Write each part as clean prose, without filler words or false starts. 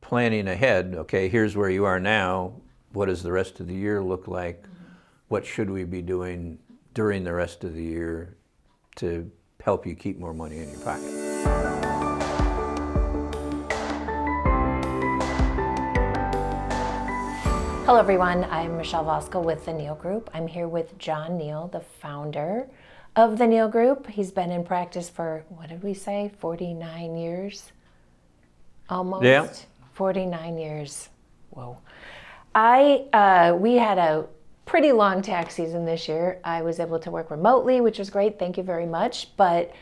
planning ahead, okay, here's where you are now, what does the rest of the year look like? What should we be doing during the rest of the year to help you keep more money in your pocket? Hello everyone, I'm Michelle Voskal with the Neal Group. I'm here with John Neal, the founder of the Neal Group. He's been in practice for, what did we say, 49 years? Almost? Yeah. 49 years. Whoa. We had a pretty long tax season this year. I was able to work remotely, which was great. Thank you very much. But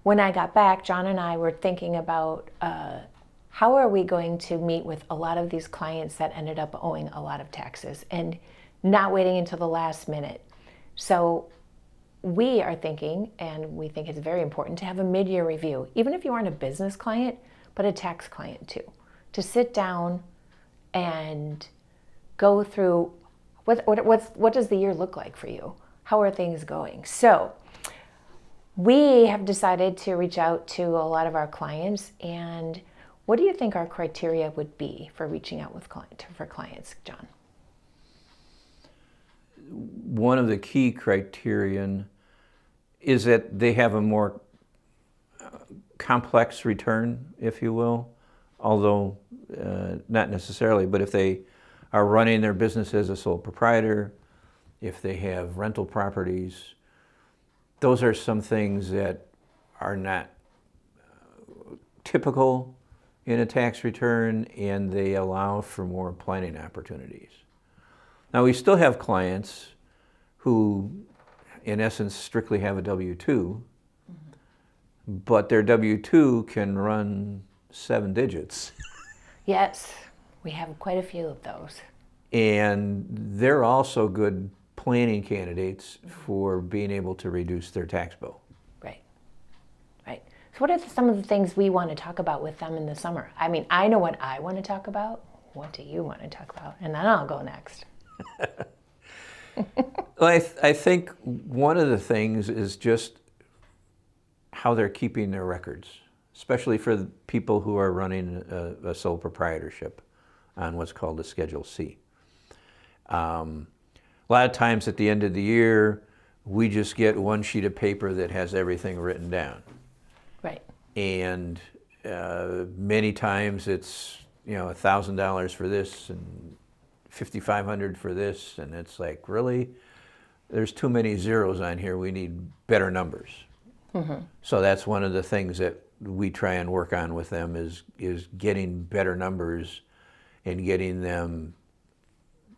when I got back, John and I were thinking about how are we going to meet with a lot of these clients that ended up owing a lot of taxes and not waiting until the last minute. So we are thinking, and we think it's very important, to have a mid-year review, even if you aren't a business client, but a tax client too, to sit down and go through what does the year look like for you? How are things going? So we have decided to reach out to a lot of our clients. And what do you think our criteria would be for reaching out for clients, John? One of the key criterion is that they have a more complex return, if you will, although not necessarily, but if they are running their business as a sole proprietor, if they have rental properties, those are some things that are not typical in a tax return, and they allow for more planning opportunities. Now, we still have clients who, in essence, strictly have a W-2, but their W-2 can run 7 digits. Yes, we have quite a few of those. And they're also good planning candidates for being able to reduce their tax bill. Right, right. So what are some of the things we want to talk about with them in the summer? I mean, I know what I want to talk about. What do you want to talk about? And then I'll go next. Well, I think one of the things is just how they're keeping their records, especially for the people who are running a sole proprietorship on what's called a Schedule C. A lot of times at the end of the year, we just get one sheet of paper that has everything written down. Right. And many times it's, $1,000 for this and $5,500 for this, and it's like, really? There's too many zeros on here. We need better numbers. Mm-hmm. So that's one of the things that we try and work on with them is getting better numbers and getting them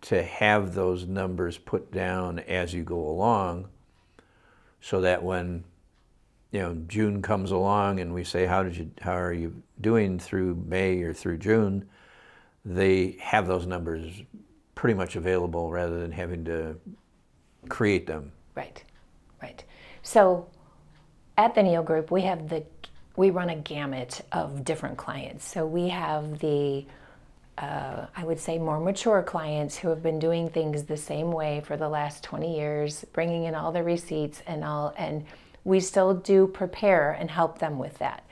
to have those numbers put down as you go along, so that when June comes along and we say, how are you doing through May or through June, they have those numbers pretty much available rather than having to create them. Right, right. So at the Neal Group, we run a gamut of different clients. So we have the I would say more mature clients who have been doing things the same way for the last 20 years, bringing in all the receipts and we still do prepare and help them with that.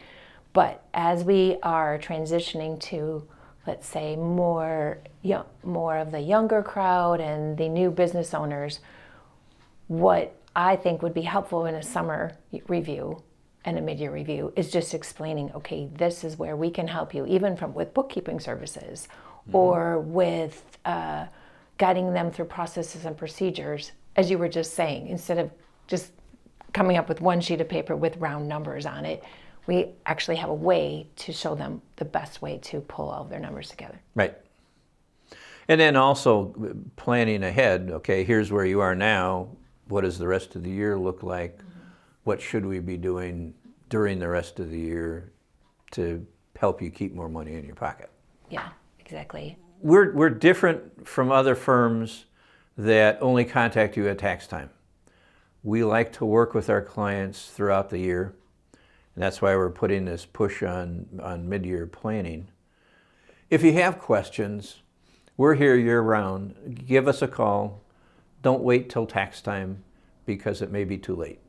But as we are transitioning to, let's say, more of the younger crowd and the new business owners, what I think would be helpful in a summer review and a mid-year review is just explaining, okay, this is where we can help you, even with bookkeeping services, or with guiding them through processes and procedures, as you were just saying. Instead of just coming up with one sheet of paper with round numbers on it, we actually have a way to show them the best way to pull all of their numbers together. Right. And then also planning ahead, okay, here's where you are now, what does the rest of the year look like? What should we be doing during the rest of the year to help you keep more money in your pocket? Yeah, exactly. We're different from other firms that only contact you at tax time. We like to work with our clients throughout the year, and that's why we're putting this push on mid-year planning. If you have questions, we're here year-round. Give us a call. Don't wait till tax time, because it may be too late.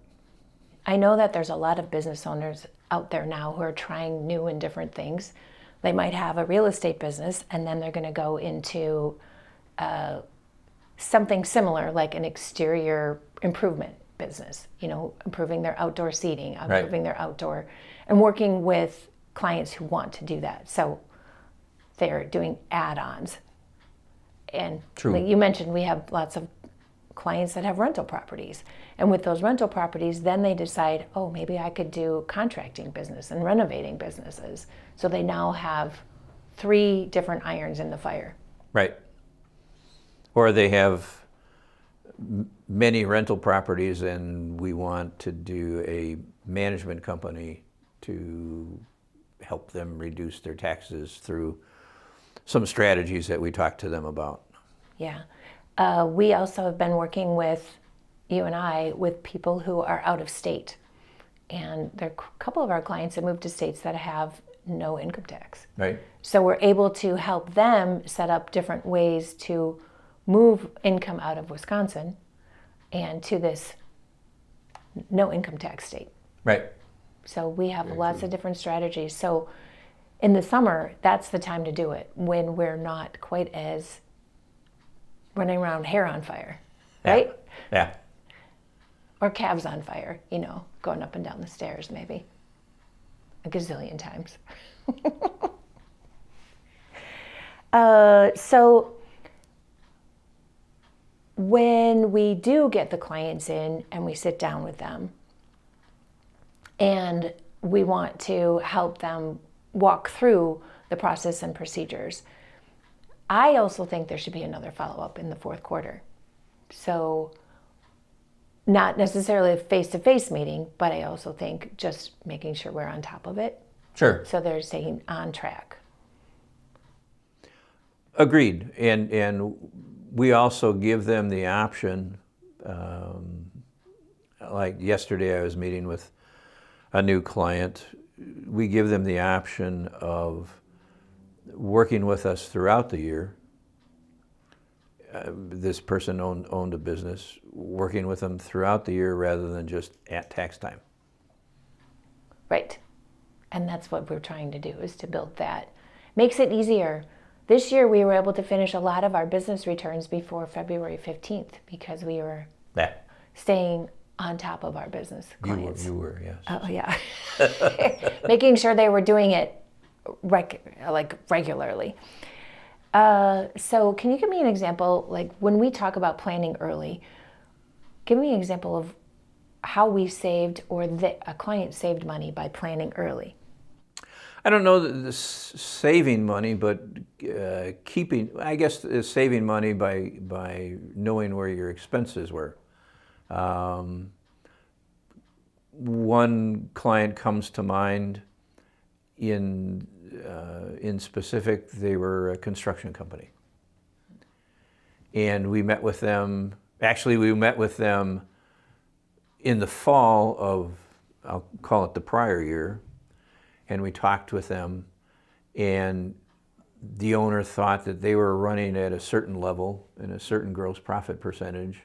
I know that there's a lot of business owners out there now who are trying new and different things. They might have a real estate business, and then they're going to go into something similar, like an exterior improvement business, improving their outdoor seating, improving their outdoor, and working with clients who want to do that. So they're doing add-ons. And like you mentioned, we have lots of clients that have rental properties. And with those rental properties, then they decide, oh, maybe I could do contracting business and renovating businesses. So they now have 3 different irons in the fire. Right. Or they have many rental properties and we want to do a management company to help them reduce their taxes through some strategies that we talked to them about. Yeah. We also have been working with, you and I, with people who are out of state. And there are a couple of our clients that moved to states that have no income tax. Right. So we're able to help them set up different ways to move income out of Wisconsin and to this no income tax state. Right. So we have lots of different strategies. So in the summer, that's the time to do it, when we're not quite as running around hair on fire, right? Yeah. Or calves on fire, going up and down the stairs maybe a gazillion times. So when we do get the clients in and we sit down with them and we want to help them walk through the process and procedures, I also think there should be another follow-up in the fourth quarter. So not necessarily a face-to-face meeting, but I also think just making sure we're on top of it. Sure. So they're staying on track. Agreed. And we also give them the option, like yesterday I was meeting with a new client. We give them the option of working with us throughout the year. This person owned a business, working with them throughout the year rather than just at tax time. Right. And that's what we're trying to do, is to build that. Makes it easier. This year we were able to finish a lot of our business returns before February 15th because we were staying on top of our business clients. You were, yes. Oh, yeah. Making sure they were doing it regularly. So can you give me an example, like when we talk about planning early, give me an example of how we saved or a client saved money by planning early. I don't know the saving money, but saving money by knowing where your expenses were. One client comes to mind. In specific, they were a construction company. And we met with them, in the fall of, I'll call it the prior year, and we talked with them, and the owner thought that they were running at a certain level and a certain gross profit percentage.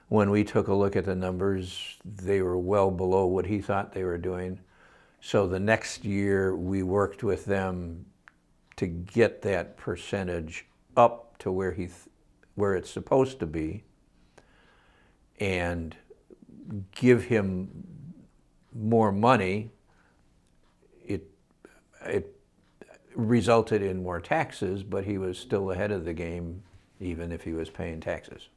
When we took a look at the numbers, they were well below what he thought they were doing. So the next year, we worked with them to get that percentage up to where it's supposed to be, and give him more money. It resulted in more taxes, but he was still ahead of the game, even if he was paying taxes.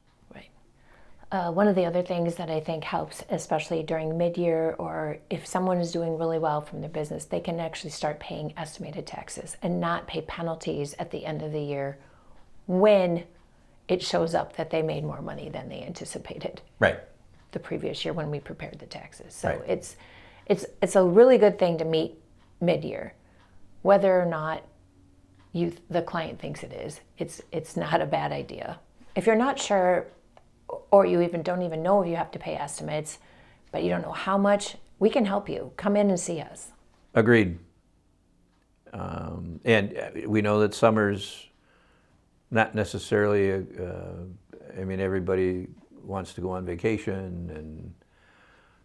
One of the other things that I think helps, especially during mid-year, or if someone is doing really well from their business, they can actually start paying estimated taxes and not pay penalties at the end of the year when it shows up that they made more money than they anticipated. Right. The previous year when we prepared the taxes. So right. it's a really good thing to meet mid-year, whether or not the client thinks it is. It's not a bad idea. If you're not sure, or you don't even know if you have to pay estimates, but you don't know how much, we can help you. Come in and see us. Agreed. And we know that summer's not necessarily, everybody wants to go on vacation, and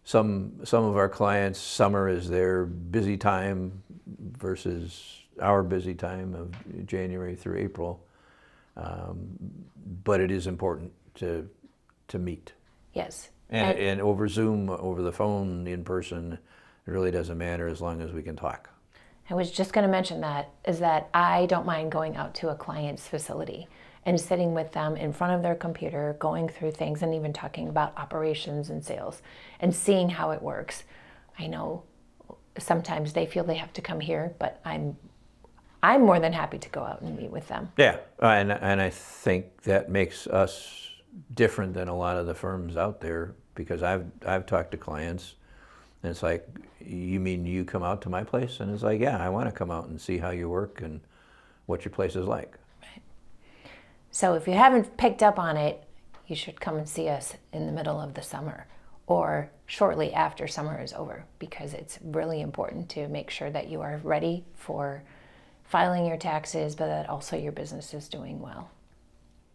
some of our clients, summer is their busy time versus our busy time of January through April. But it is important to meet. Yes. And over Zoom, over the phone, in person, it really doesn't matter as long as we can talk. I was just going to mention that, is that I don't mind going out to a client's facility and sitting with them in front of their computer, going through things and even talking about operations and sales and seeing how it works. I know sometimes they feel they have to come here, but I'm more than happy to go out and meet with them. Yeah, and I think that makes us different than a lot of the firms out there, because I've talked to clients and it's like, you mean you come out to my place? And it's like, yeah, I want to come out and see how you work and what your place is like. Right. So if you haven't picked up on it, you should come and see us in the middle of the summer or shortly after summer is over, because it's really important to make sure that you are ready for filing your taxes, but that also your business is doing well.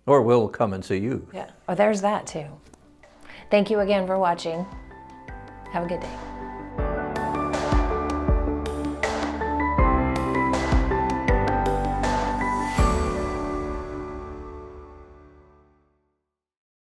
Or we'll come and see you. Yeah. Oh, there's that too. Thank you again for watching. Have a good day.